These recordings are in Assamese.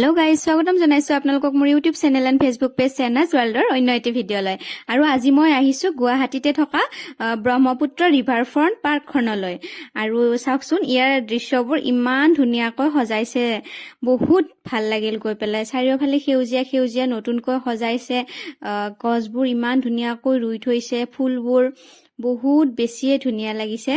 हेलो गाइस स्वागतम জনাইছো আপোনালোকক মোৰ YouTube channel and Facebook page চেনাস ৱৰ্ল্ডৰ অন্য এটি ভিডিঅ লৈ আৰু আজি মই আহিছো গুৱাহাটীতে থকা ব্ৰহ্মপুত্ৰ ৰিভাৰ ফ্ৰণ্ট পাৰ্কখনলৈ আৰু চাওকচোন ইয়াৰ দৃশ্যবোৰ ইমান ধুনীয়াকৈ সজাইছে বহুত ভাল লাগিল গৈ পেলাই চাৰিওফালে সেউজীয়া সেউজীয়া নতুনকৈ সজাইছে গছবোৰ ইমান ধুনীয়াকৈ ৰুই থৈছে ফুলবোৰ বহুত বেছিয়ে ধুনীয়া লাগিছে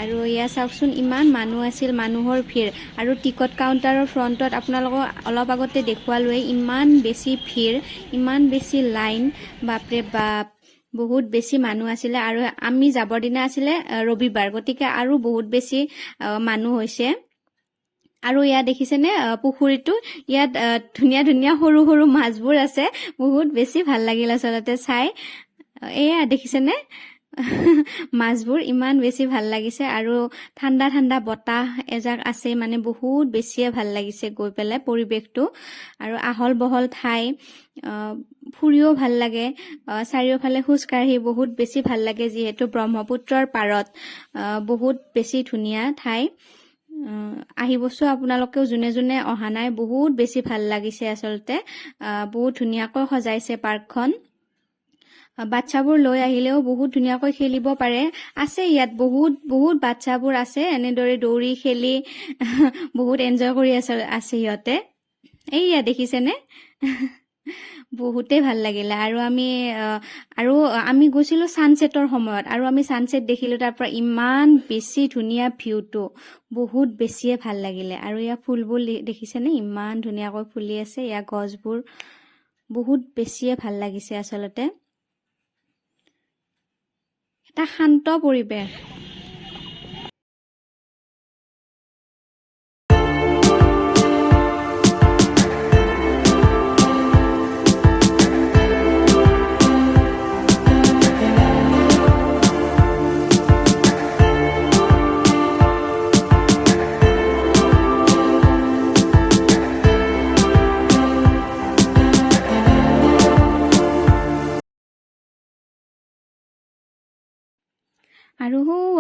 আৰু ইয়া চাওকচোন ইমান মানুহ আছিল মানুহৰ ভিৰ আৰু টিকট কাউণ্টাৰৰ ফ্ৰণ্টত আপোনালোকক অলপ আগতে দেখুৱালোৱে ইমান বেছি ভিৰ ইমান বেছি লাইন বাপৰে বাপ বহুত বেছি মানুহ আছিলে আৰু আমি যাবৰ দিনা আছিলে ৰবিবাৰ গতিকে আৰু বহুত বেছি মানুহ হৈছে আৰু ইয়া দেখিছেনে পুখুৰীটো ইয়াত ধুনীয়া ধুনীয়া সৰু সৰু মাছবোৰ আছে বহুত বেছি ভাল লাগিল আচলতে চাই এয়া দেখিছেনে মাছবোৰ ইমান বেছি ভাল লাগিছে আৰু ঠাণ্ডা ঠাণ্ডা বতাহ এজাক আছে মানে বহুত বেছিয়ে ভাল লাগিছে গৈ পেলাই পৰিবেশটো আৰু আহল বহল ঠাই ফুৰিও ভাল লাগে চাৰিওফালে খোজকাঢ়ি বহুত বেছি ভাল লাগে যিহেতু ব্ৰহ্মপুত্ৰৰ পাৰত বহুত বেছি ধুনীয়া ঠাই আহিবছো আপোনালোকেও যোনে যোনে অহা নাই বহুত বেছি ভাল লাগিছে আচলতে বহুত ধুনীয়াকৈ সজাইছে পাৰ্কখন বাচ্চাবোৰ লৈ আহিলেও বহুত ধুনীয়াকৈ খেলিব পাৰে আছে ইয়াত বহুত বাচ্চাবোৰ আছে এনেদৰে দৌৰি খেলি বহুত এনজয় কৰি আছে ইহঁতে এইয়া দেখিছেনে বহুতে ভাল লাগিলে আৰু আমি গৈছিলো সানসেটৰ সময়ত আৰু আমি সানসেট দেখিলো তাৰ পৰা ইমান বেছি ধুনীয়া ভিউটো বহুত বেছিয়ে ভাল লাগিলে আৰু ইয়া ফুলবোৰ দেখিছেনে ইমান ধুনীয়াকৈ ফুলি আছে ইয়া গছবোৰ বহুত বেছিয়ে ভাল লাগিছে আচলতে এটা শান্ত পৰিবেশ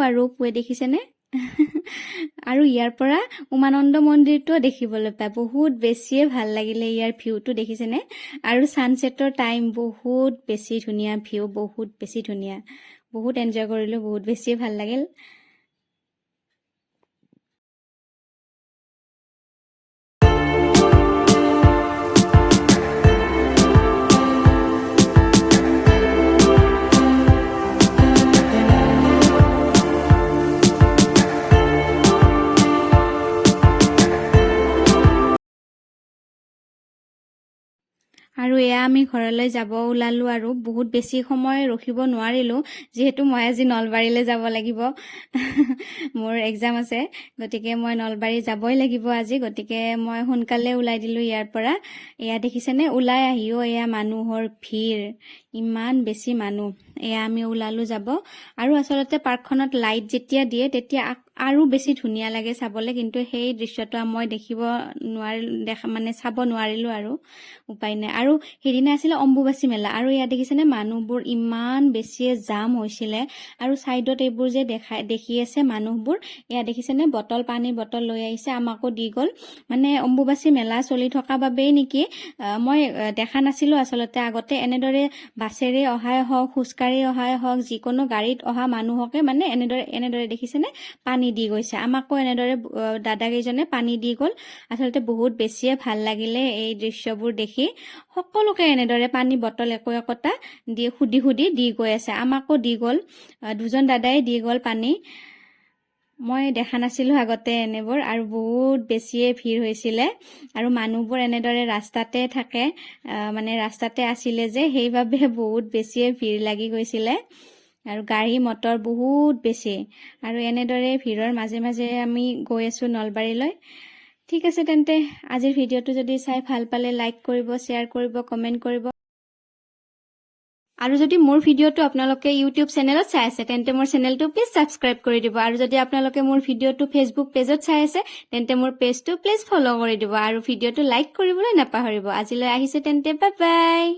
আৰু পুৱে দেখিছেনে আৰু ইয়াৰ পৰা উমানন্দ মন্দিৰটো দেখিবলৈ পায় বহুত বেছিয়ে ভাল লাগিলে ইয়াৰ ভিউটো দেখিছেনে আৰু সানসেটৰ টাইম বহুত বেছি ধুনীয়া ভিউ বহুত বেছি ধুনীয়া বহুত এনজয় কৰিলো বহুত বেছি ভাল লাগিল আৰু এয়া আমি ঘৰলৈ যাব ওলালো আৰু বহুত বেছি সময় ৰখিব নোৱাৰিলো যেহেতু মই আজি নলবাৰীলৈ যাব লাগিব মোৰ এক্সাম আছে গতিকে মই নলবাৰী যাবই লাগিব আজি গতিকে মই সোনকালে ওলাই দিলো ইয়াৰ পৰা এয়া দেখিছেনে ওলাই আহিও এয়া মানুহৰ ভিৰ ইমান বেছি মানুহ এয়া আমি ওলালো যাব আৰু আচলতে পাৰ্কখনত লাইট যেতিয়া দিয়ে তেতিয়া আৰু বেছি ধুনীয়া লাগে চাবলৈ কিন্তু সেই দৃশ্যটো মই দেখিব নোৱাৰিলো চাব নোৱাৰিলো আৰু উপায় নাই আৰু সেইদিনা আছিলে অম্বুবাচী মেলা আৰু ইয়াত দেখিছেনে মানুহবোৰ ইমান বেছিয়ে জাম হৈছিলে আৰু সাইডত এইবোৰ যে দেখি আছে মানুহবোৰ ইয়াত দেখিছেনে পানী বটল লৈ আহিছে আমাকো দি গল মানে অম্বুবাচী মেলা চলি থকা বাবেই নেকি মই দেখা নাছিলো আচলতে আগতে এনেদৰে বাছেৰে অহাই হওক খোজকাঢ়ি অহাই হওক যিকোনো গাড়ীত অহা মানুহকে মানে এনেদৰে দেখিছেনে পানী দি গৈছে আমাকো এনেদৰে দাদা কেইজনে পানী দি গল আচলতে বহুত বেছিয়ে ভাল লাগিলে এই দৃশ্যবোৰ দেখি সকলোকে এনেদৰে পানী বটল একোটা দি সুধি দি গৈ আছে আমাকো দি গল দুজন দাদাই দি গল পানী মই দেখা নাছিলো আগতে এনেবোৰ আৰু বহুত বেছিয়ে ভিৰ হৈছিলে আৰু মানুহবোৰ এনেদৰে ৰাস্তাতে থাকে মানে ৰাস্তাতে আছিলে যে সেইবাবে বহুত বেছিয়ে ভিৰ লাগি গৈছিলে আৰু গাড়ী মটৰ বহুত বেছি আৰু এনেদৰে ভিৰৰ মাজে মাজে আমি গৈ আছো নলবাৰীলৈ ঠিক আছে তেন্তে আজিৰ ভিডিঅ'টো যদি চাই ভাল পালে লাইক কৰিব শ্বেয়াৰ কৰিব কমেন্ট কৰিব আৰু যদি মোৰ ভিডিঅ'টো আপোনালোকে ইউটিউব চেনেলত চাই আছে তেন্তে মোৰ চেনেলটো প্লিজ সাবস্ক্ৰাইব কৰি দিব আৰু যদি আপোনালোকে মোৰ ভিডিঅ'টো ফেসবুক পেজত চাই আছে তেন্তে মোৰ পেজটো প্লিজ ফলো কৰি দিব আৰু ভিডিঅ'টো লাইক কৰিবলৈ নাপাহৰিব আজিলৈ আহিছে তেন্তে বাই বাই